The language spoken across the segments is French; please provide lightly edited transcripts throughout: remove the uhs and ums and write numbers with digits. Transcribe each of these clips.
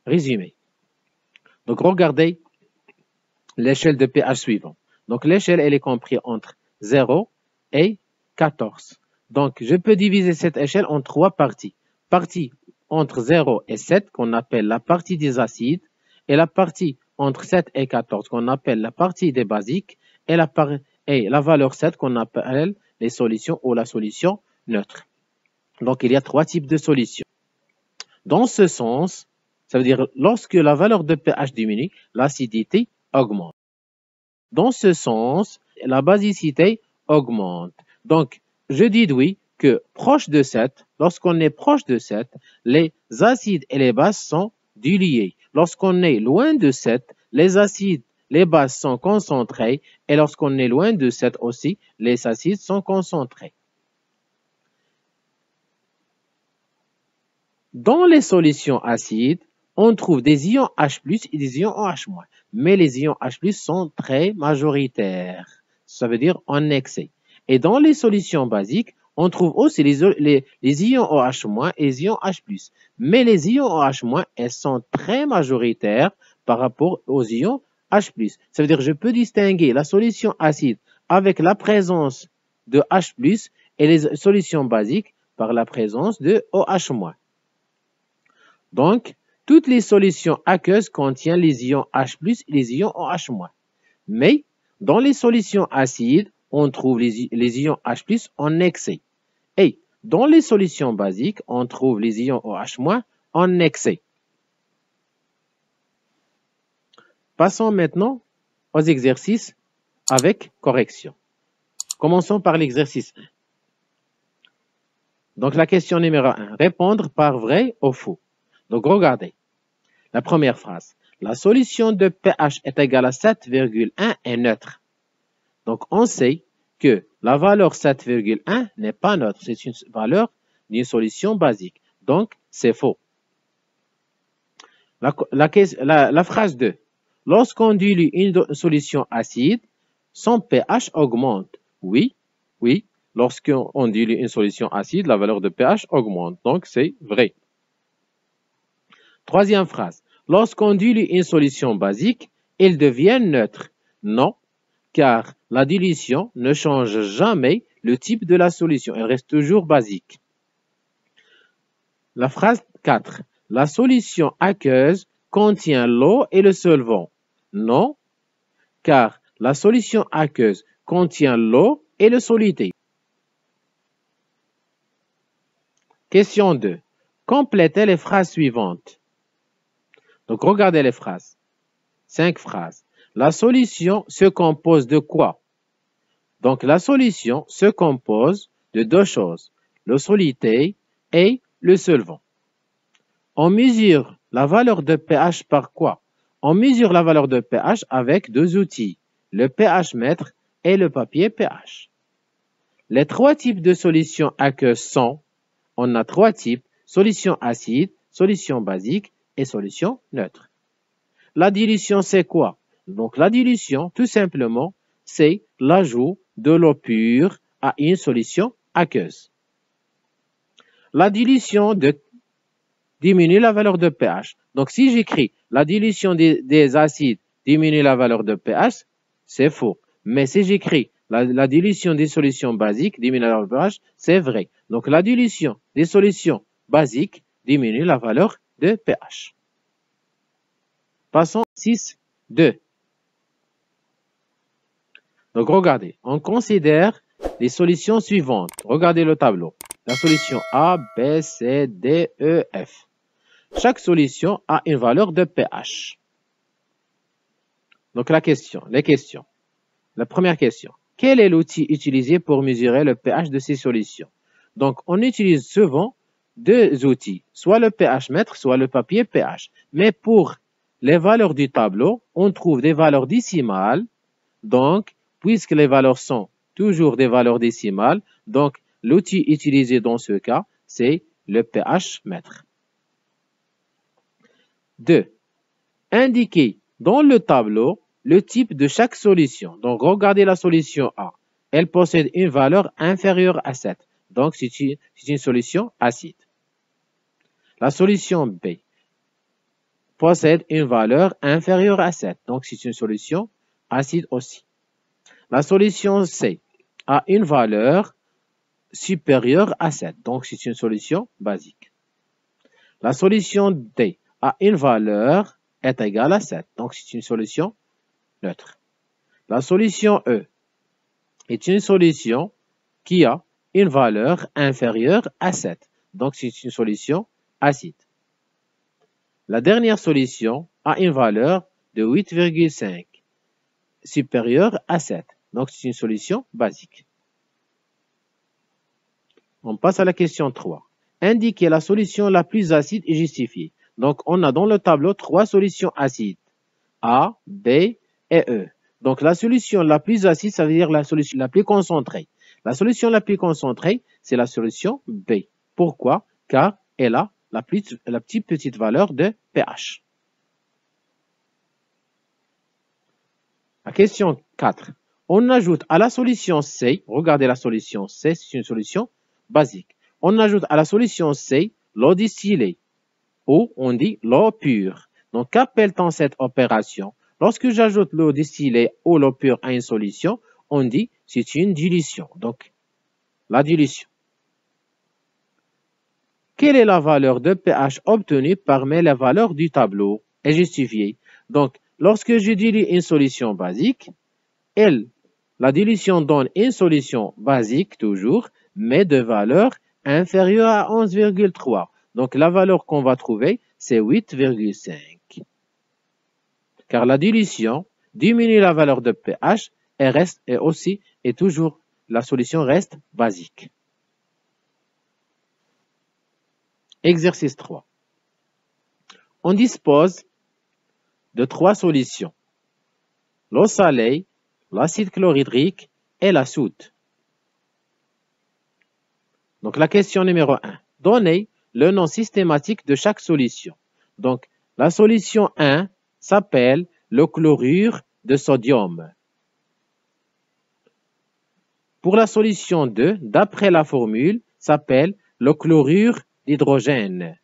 résumé. Donc, regardez l'échelle de pH suivant. Donc, l'échelle, elle est comprise entre 0 et 14. Donc, je peux diviser cette échelle en trois parties. Partie entre 0 et 7, qu'on appelle la partie des acides, et la partie entre 7 et 14, qu'on appelle la partie des basiques, et la valeur 7, qu'on appelle les solutions ou la solution neutre. Donc, il y a trois types de solutions. Dans ce sens, ça veut dire lorsque la valeur de pH diminue, l'acidité augmente. Dans ce sens, la basicité augmente. Donc, je dis oui que proche de 7, lorsqu'on est proche de 7, les acides et les bases sont dilués. Lorsqu'on est loin de 7, les acides, les bases sont concentrés et lorsqu'on est loin de 7 aussi, les acides sont concentrés. Dans les solutions acides, on trouve des ions H+, et des ions OH-, mais les ions H+, sont très majoritaires, ça veut dire en excès. Et dans les solutions basiques, on trouve aussi les ions OH- et les ions H+, mais les ions OH-, elles sont très majoritaires par rapport aux ions H+. Ça veut dire que je peux distinguer la solution acide avec la présence de H+, et les solutions basiques par la présence de OH-. Donc, toutes les solutions aqueuses contiennent les ions H+, et les ions OH-. Mais, dans les solutions acides, on trouve les ions H+, en excès. Et, dans les solutions basiques, on trouve les ions OH- en excès. Passons maintenant aux exercices avec correction. Commençons par l'exercice 1. Donc, la question numéro 1. Répondre par vrai ou faux. Donc, regardez. La première phrase. La solution de pH est égale à 7,1 est neutre. Donc, on sait que la valeur 7,1 n'est pas neutre. C'est une valeur d'une solution basique. Donc, c'est faux. La phrase 2. Lorsqu'on dilue une solution acide, son pH augmente. Oui. Lorsqu'on dilue une solution acide, la valeur de pH augmente. Donc, c'est vrai. Troisième phrase. Lorsqu'on dilue une solution basique, elle devient neutre. Non, car la dilution ne change jamais le type de la solution. Elle reste toujours basique. La phrase 4. La solution aqueuse contient l'eau et le solvant. Non, car la solution aqueuse contient l'eau et le solide. Question 2. Complétez les phrases suivantes. Donc, regardez les phrases. 5 phrases. La solution se compose de quoi? Donc, la solution se compose de deux choses, le solide et le solvant. On mesure la valeur de pH par quoi? On mesure la valeur de pH avec deux outils, le pH mètre et le papier pH. Les trois types de solutions aqueuses sont, on a trois types, solution acide, solution basique et solution neutre. La dilution, c'est quoi? Donc, la dilution, tout simplement, c'est l'ajout de l'eau pure à une solution aqueuse. La dilution diminue la valeur de pH. Donc, si j'écris la dilution des acides diminue la valeur de pH, c'est faux. Mais si j'écris la dilution des solutions basiques diminue la valeur de pH, c'est vrai. Donc, la dilution des solutions basiques diminue la valeur de pH. Passons 6.2. Donc, regardez, on considère les solutions suivantes. Regardez le tableau. La solution A, B, C, D, E, F. Chaque solution a une valeur de pH. Donc, les questions. La première question. Quel est l'outil utilisé pour mesurer le pH de ces solutions? Donc, on utilise souvent deux outils, soit le pH mètre, soit le papier pH. Mais pour les valeurs du tableau, on trouve des valeurs décimales. Donc, puisque les valeurs sont toujours des valeurs décimales, donc l'outil utilisé dans ce cas, c'est le pH mètre. 2. Indiquez dans le tableau le type de chaque solution. Donc, regardez la solution A. Elle possède une valeur inférieure à 7. Donc, c'est une solution acide. La solution B. possède une valeur inférieure à 7. Donc, c'est une solution acide aussi. La solution C a une valeur supérieure à 7. Donc, c'est une solution basique. La solution D a une valeur est égale à 7. Donc, c'est une solution neutre. La solution E est une solution qui a une valeur inférieure à 7. Donc, c'est une solution acide. La dernière solution a une valeur de 8,5 supérieure à 7. Donc, c'est une solution basique. On passe à la question 3. Indiquez la solution la plus acide et justifiée. Donc, on a dans le tableau 3 solutions acides. A, B et E. Donc, la solution la plus acide, ça veut dire la solution la plus concentrée. La solution la plus concentrée, c'est la solution B. Pourquoi? Car elle a la petite valeur de pH. La question 4. On ajoute à la solution C, regardez la solution C, c'est une solution basique. On ajoute à la solution C l'eau distillée, ou on dit l'eau pure. Donc, qu'appelle-t-on cette opération? Lorsque j'ajoute l'eau distillée ou l'eau pure à une solution, on dit c'est une dilution. Donc, la dilution. Quelle est la valeur de pH obtenue parmi les valeurs du tableau? Est justifiée. Donc, lorsque je dilue une solution basique, la dilution donne une solution basique toujours, mais de valeur inférieure à 11,3. Donc, la valeur qu'on va trouver, c'est 8,5. Car la dilution diminue la valeur de pH et toujours la solution reste basique. Exercice 3. On dispose de 3 solutions. L'eau salée, l'acide chlorhydrique et la soude. Donc la question numéro 1. Donnez le nom systématique de chaque solution. Donc la solution 1 s'appelle le chlorure de sodium. Pour la solution 2, d'après la formule, s'appelle le chlorure d'hydrogène.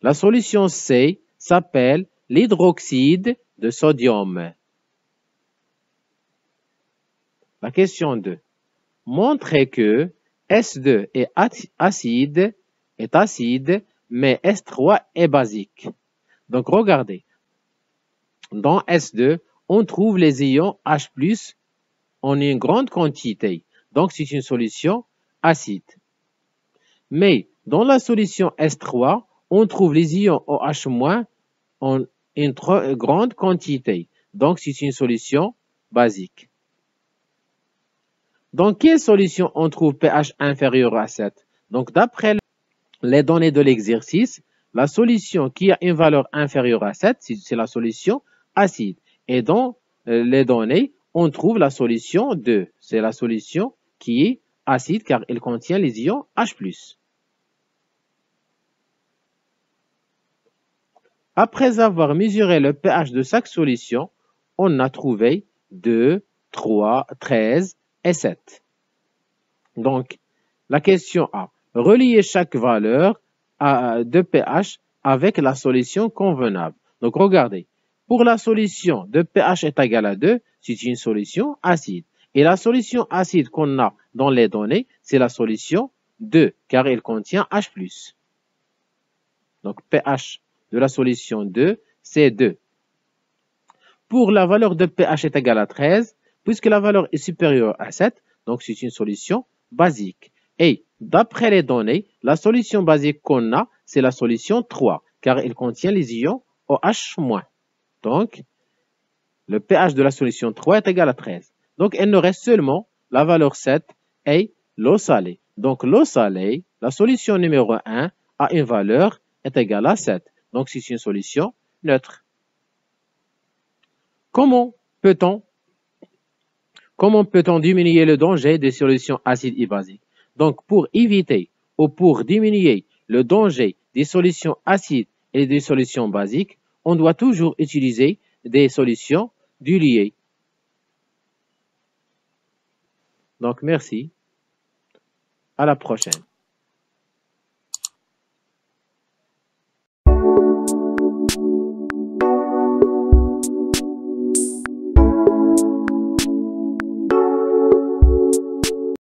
La solution C s'appelle l'hydroxyde de sodium. La question 2. Montrez que S2 est acide, mais S3 est basique. Donc, regardez. Dans S2, on trouve les ions H+, en une grande quantité. Donc, c'est une solution acide. Mais dans la solution S3, on trouve les ions OH- en une grande quantité. Donc, c'est une solution basique. Dans quelle solution on trouve pH inférieur à 7? Donc, d'après les données de l'exercice, la solution qui a une valeur inférieure à 7, c'est la solution acide. Et dans les données, on trouve la solution 2. C'est la solution qui est acide car elle contient les ions H+. Après avoir mesuré le pH de chaque solution, on a trouvé 2, 3, 13 et 7. Donc, la question A. Relier chaque valeur de pH avec la solution convenable. Donc, regardez. Pour la solution de pH est égal à 2, c'est une solution acide. Et la solution acide qu'on a dans les données, c'est la solution 2, car elle contient H+. Donc, pH de la solution 2, c'est 2. Pour la valeur de pH est égale à 13, puisque la valeur est supérieure à 7, donc c'est une solution basique. Et d'après les données, la solution basique qu'on a, c'est la solution 3, car elle contient les ions OH-. Donc, le pH de la solution 3 est égal à 13. Donc, il nous reste seulement la valeur 7 et l'eau salée. Donc, l'eau salée, la solution numéro 1, a une valeur est égale à 7. Donc, c'est une solution neutre. Comment peut-on diminuer le danger des solutions acides et basiques? Donc, pour éviter ou pour diminuer le danger des solutions acides et des solutions basiques, on doit toujours utiliser des solutions diluées. Donc, merci. À la prochaine.